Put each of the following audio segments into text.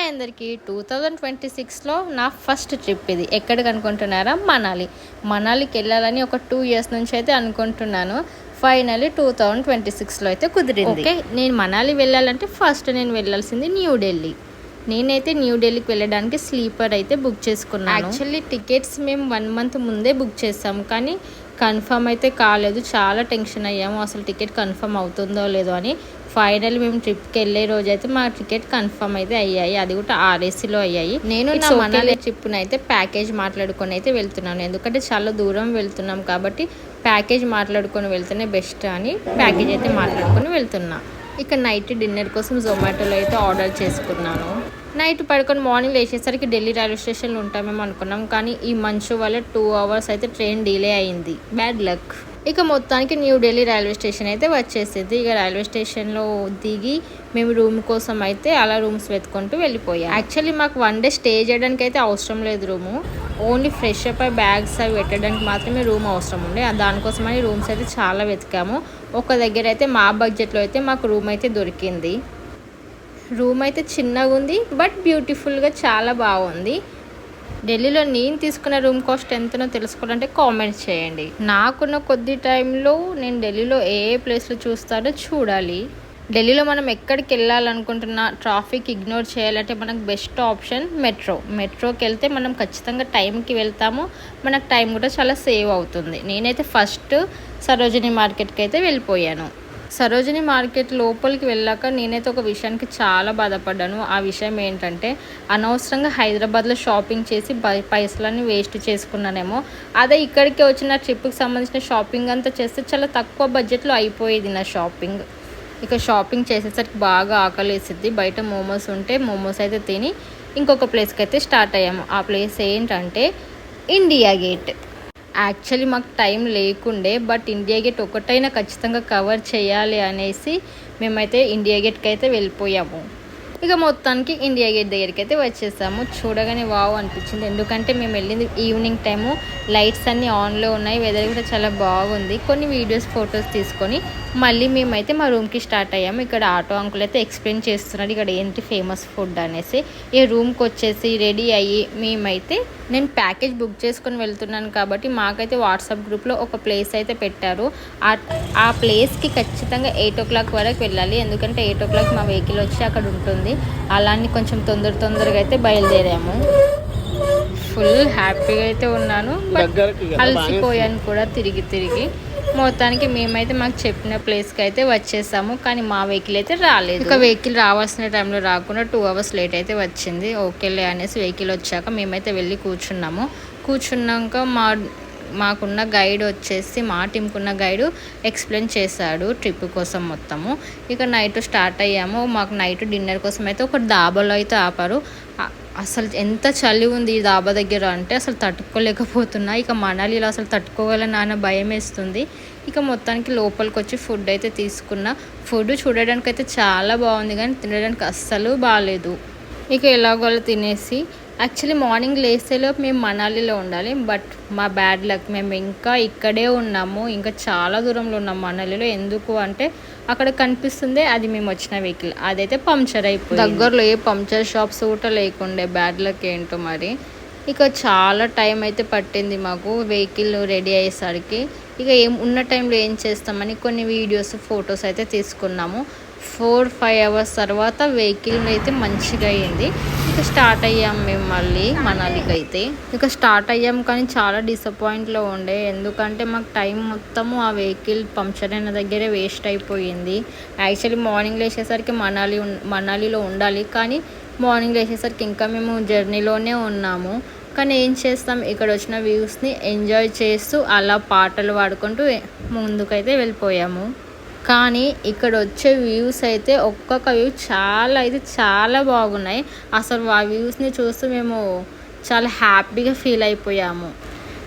అందరికీ 2026లో నా first trip ఇది. ఎక్కడికి అనుకుంటున్నారా? మనాలికి వెళ్ళాలని ఒక 2 ఇయర్స్ నుంచి అయితే అనుకుంటున్నాను. ఫైనల్లీ 2026లో అయితే కుదిరింది. ఓకే, నేను మనాలి వెళ్ళాలంటే ఫస్ట్ నేను వెళ్ళాల్సింది న్యూఢిల్లీ. నేనైతే న్యూఢిల్లీకి వెళ్ళడానికి స్లీపర్ అయితే బుక్ చేసుకున్నాను. యాక్చువల్లీ టికెట్స్ మేము 1 మంత్ ముందే బుక్ చేసాము, కానీ కన్ఫర్మ్ అయితే కాలేదు. చాలా టెన్షన్ అయ్యాము, అసలు టికెట్ కన్ఫర్మ్ అవుతుందో లేదో అని. ఫైనల్ మేము ట్రిప్కి వెళ్ళే రోజు అయితే మా టికెట్ కన్ఫర్మ్ అయితే అయ్యాయి, అది కూడా ఆర్ఏసీలో అయ్యాయి. నేను నా మనాలి ట్రిప్ను అయితే ప్యాకేజ్ మాట్లాడుకొని అయితే వెళ్తున్నాను, ఎందుకంటే చాలా దూరం వెళ్తున్నాం కాబట్టి ప్యాకేజ్ మాట్లాడుకొని వెళ్తేనే బెస్ట్ అని ప్యాకేజ్ అయితే మాట్లాడుకొని వెళ్తున్నా. ఇక నైట్ డిన్నర్ కోసం జొమాటోలో అయితే ఆర్డర్ చేసుకున్నాను. నైట్ పడుకొని మార్నింగ్ లేచేసరికి ఢిల్లీ రైల్వే స్టేషన్లో ఉంటామేమో అనుకున్నాం, కానీ ఈ మంచు వల్ల 2 అవర్స్ అయితే ట్రైన్ డిలే అయింది. Bad luck. ఇక మొత్తానికి న్యూఢిల్లీ రైల్వే స్టేషన్ అయితే వచ్చేసింది. ఇక రైల్వే స్టేషన్లో దిగి మేము రూమ్ కోసం అయితే అలా రూమ్స్ వెతుకుంటూ వెళ్ళిపోయాం. యాక్చువల్లీ మాకు 1 డే స్టే చేయడానికి అయితే అవసరం లేదు రూము, ఓన్లీ ఫ్రెష్ అప్ అయి బ్యాగ్స్ అవి పెట్టడానికి మాత్రమే రూమ్ అవసరం ఉండే. దానికోసమని రూమ్స్ అయితే చాలా వెతికాము. ఒక దగ్గర అయితే మా బడ్జెట్లో అయితే మాకు రూమ్ అయితే దొరికింది. రూమ్ అయితే చిన్నగా ఉంది, బట్ బ్యూటిఫుల్గా చాలా బాగుంది. ఢిల్లీలో నేను తీసుకున్న రూమ్ కాస్ట్ ఎంతనో తెలుసుకోవాలంటే కామెంట్ చేయండి. నాకున్న కొద్ది టైంలో నేను ఢిల్లీలో ఏ ప్లేస్లు చూస్తారో చూడాలి. ఢిల్లీలో మనం ఎక్కడికి వెళ్ళాలనుకుంటున్నా ట్రాఫిక్ ఇగ్నోర్ చేయాలంటే మనకు బెస్ట్ ఆప్షన్ మెట్రోకి వెళ్తే మనం ఖచ్చితంగా టైంకి వెళ్తాము, మనకు టైం కూడా చాలా సేవ్ అవుతుంది. నేనైతే ఫస్ట్ సరోజినీ మార్కెట్కి అయితే వెళ్ళిపోయాను. సరోజినీ మార్కెట్ లోపలికి వెళ్ళాక నేనైతే ఒక విషయానికి చాలా బాధపడ్డాను. ఆ విషయం ఏంటంటే అనవసరంగా హైదరాబాద్లో షాపింగ్ చేసి పైసలన్నీ వేస్ట్ చేసుకున్నానేమో. అదే ఇక్కడికి వచ్చిన ట్రిప్కి సంబంధించిన షాపింగ్ అంతా చేస్తే చాలా తక్కువ బడ్జెట్లో అయిపోయేది నా షాపింగ్. ఇక షాపింగ్ చేసేసరికి బాగా ఆకలేసిద్ది. బయట మోమోస్ ఉంటే మోమోస్ అయితే తిని ఇంకొక ప్లేస్కి అయితే స్టార్ట్ అయ్యాము. ఆ ప్లేస్ ఏంటంటే ఇండియా గేట్. యాక్చువల్లీ మాకు టైం లేకుండే, బట్ ఇండియా గేట్ ఒకటైనా ఖచ్చితంగా కవర్ చేయాలి అనేసి మేమైతే ఇండియా గేట్కి అయితే వెళ్ళిపోయాము. ఇక మొత్తానికి ఇండియా గేట్ దగ్గరికి అయితే వచ్చేసాము. చూడగానే వావ్ అనిపించింది, ఎందుకంటే మేము వెళ్ళింది ఈవినింగ్ టైము, లైట్స్ అన్నీ ఆన్లో ఉన్నాయి, వెదర్ కూడా చాలా బాగుంది. కొన్ని వీడియోస్ ఫొటోస్ తీసుకొని మళ్ళీ మేమైతే మా రూమ్కి స్టార్ట్ అయ్యాము. ఇక్కడ ఆటో అంకుల్ అయితే ఎక్స్ప్లెయిన్ చేస్తున్నాడు ఇక్కడ ఏంటి ఫేమస్ ఫుడ్ అనేసి. ఈ రూమ్కి వచ్చేసి రెడీ అయ్యి మేమైతే నేను ప్యాకేజ్ బుక్ చేసుకొని వెళ్తున్నాను కాబట్టి మాకైతే వాట్సాప్ గ్రూప్లో ఒక ప్లేస్ అయితే పెట్టారు. ఆ ప్లేస్కి ఖచ్చితంగా 8 o'clock వరకు వెళ్ళాలి, ఎందుకంటే 8 o'clock మా వెహికల్ వచ్చి అక్కడ ఉంటుంది. అలానే కొంచెం తొందరగా అయితే బయలుదేరాము. ఫుల్ హ్యాపీగా అయితే ఉన్నాను, బట్ అలసిపోయాను కూడా తిరిగి. మొత్తానికి మేమైతే మాకు చెప్పిన ప్లేస్కి అయితే వచ్చేసాము, కానీ మా వెహికల్ అయితే రాలేదు. ఒక వెహికల్ రావాల్సిన టైంలో రాకుండా 2 hours లేట్ అయితే వచ్చింది. ఓకేలే అనేసి వెహికల్ వచ్చాక మేమైతే వెళ్ళి కూర్చున్నాక మాకున్న గైడ్ వచ్చేసి మా టీంకున్న గైడు ఎక్స్ప్లెయిన్ చేశాడు ట్రిప్ కోసం మొత్తము. ఇక నైట్ స్టార్ట్ అయ్యాము. మాకు నైట్ డిన్నర్ కోసం అయితే ఒక డాబాలో అయితే ఆపారు. అసలు ఎంత చలి ఉంది ఈ డాబా దగ్గర అంటే అసలు తట్టుకోలేకపోతున్నా. ఇక మనాలిలో అసలు తట్టుకోగలనా భయం వేస్తుంది. ఇక మొత్తానికి లోపలికి వచ్చి ఫుడ్ అయితే తీసుకున్నా. ఫుడ్ చూడడానికి అయితే చాలా బాగుంది, కానీ తినడానికి అస్సలు బాగాలేదు. ఇక ఎలాగోలా తినేసి యాక్చువల్లీ మార్నింగ్ లేసేలోపు మేము మనాలిలో ఉండాలి, బట్ మా బ్యాడ్ లక్ మేము ఇంకా ఇక్కడే ఉన్నాము, ఇంకా చాలా దూరంలో ఉన్నాము మనాలిలో. ఎందుకు అంటే అక్కడ కనిపిస్తుంది అది మేము వచ్చిన వెహికల్, అదైతే పంక్చర్ అయిపోయింది. దగ్గరలో ఏ పంక్చర్ షాప్స్ కూడా లేకుండే. బ్యాడ్ లక్ ఏంటో మరి. ఇక చాలా టైం అయితే పట్టింది మాకు వెహికల్ రెడీ అయ్యేసరికి. ఇక ఉన్న టైంలో ఏం చేస్తామని కొన్ని వీడియోస్ ఫొటోస్ అయితే తీసుకున్నాము. 4-5 hours తర్వాత వెహికల్ అయితే మంచిగా అయ్యింది. ఇక స్టార్ట్ అయ్యాము మేము మళ్ళీ మనాలికి అయితే. ఇక స్టార్ట్ అయ్యాము, కానీ చాలా డిసప్పాయింట్లో ఉండే, ఎందుకంటే మాకు టైం మొత్తము ఆ వెహికల్ పంక్చర్ అయిన దగ్గరే వేస్ట్ అయిపోయింది. యాక్చువల్లీ మార్నింగ్ లేచేసరికి మనాలిలో ఉండాలి, కానీ మార్నింగ్ లేచేసరికి ఇంకా మేము జర్నీలోనే ఉన్నాము. కానీ ఏం చేస్తాం, ఇక్కడ వచ్చిన వ్యూస్ని ఎంజాయ్ చేస్తూ అలా పాటలు పాడుకుంటూ ముందుకైతే వెళ్ళిపోయాము. కానీ ఇక్కడ వచ్చే వ్యూస్ అయితే ఒక్కొక్క వ్యూ చాలా బాగున్నాయి. అసలు ఆ వ్యూస్ని చూస్తూ మేము చాలా హ్యాపీగా ఫీల్ అయిపోయాము.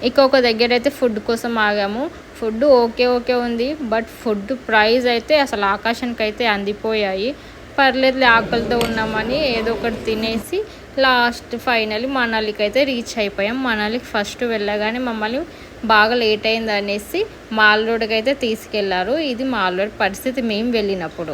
ఇక ఒక దగ్గర అయితే ఫుడ్ కోసం ఆగాము. ఫుడ్ ఓకే ఉంది, బట్ ఫుడ్ ప్రైస్ అయితే అసలు ఆకాశానికి అయితే అందిపోయాయి. పర్లేదు ఆకలితో ఉన్నామని ఏదో ఒకటి తినేసి లాస్ట్ ఫైనల్లీ మనాలికి అయితే రీచ్ అయిపోయాం. మనాలికి ఫస్ట్ వెళ్ళగానే మమ్మల్ని బాగా లేట్ అయింది అనేసి మాల్ రోడ్కి అయితే తీసుకెళ్లారు. ఇది మాల్ రోడ్ పరిస్థితి మేము వెళ్ళినప్పుడు.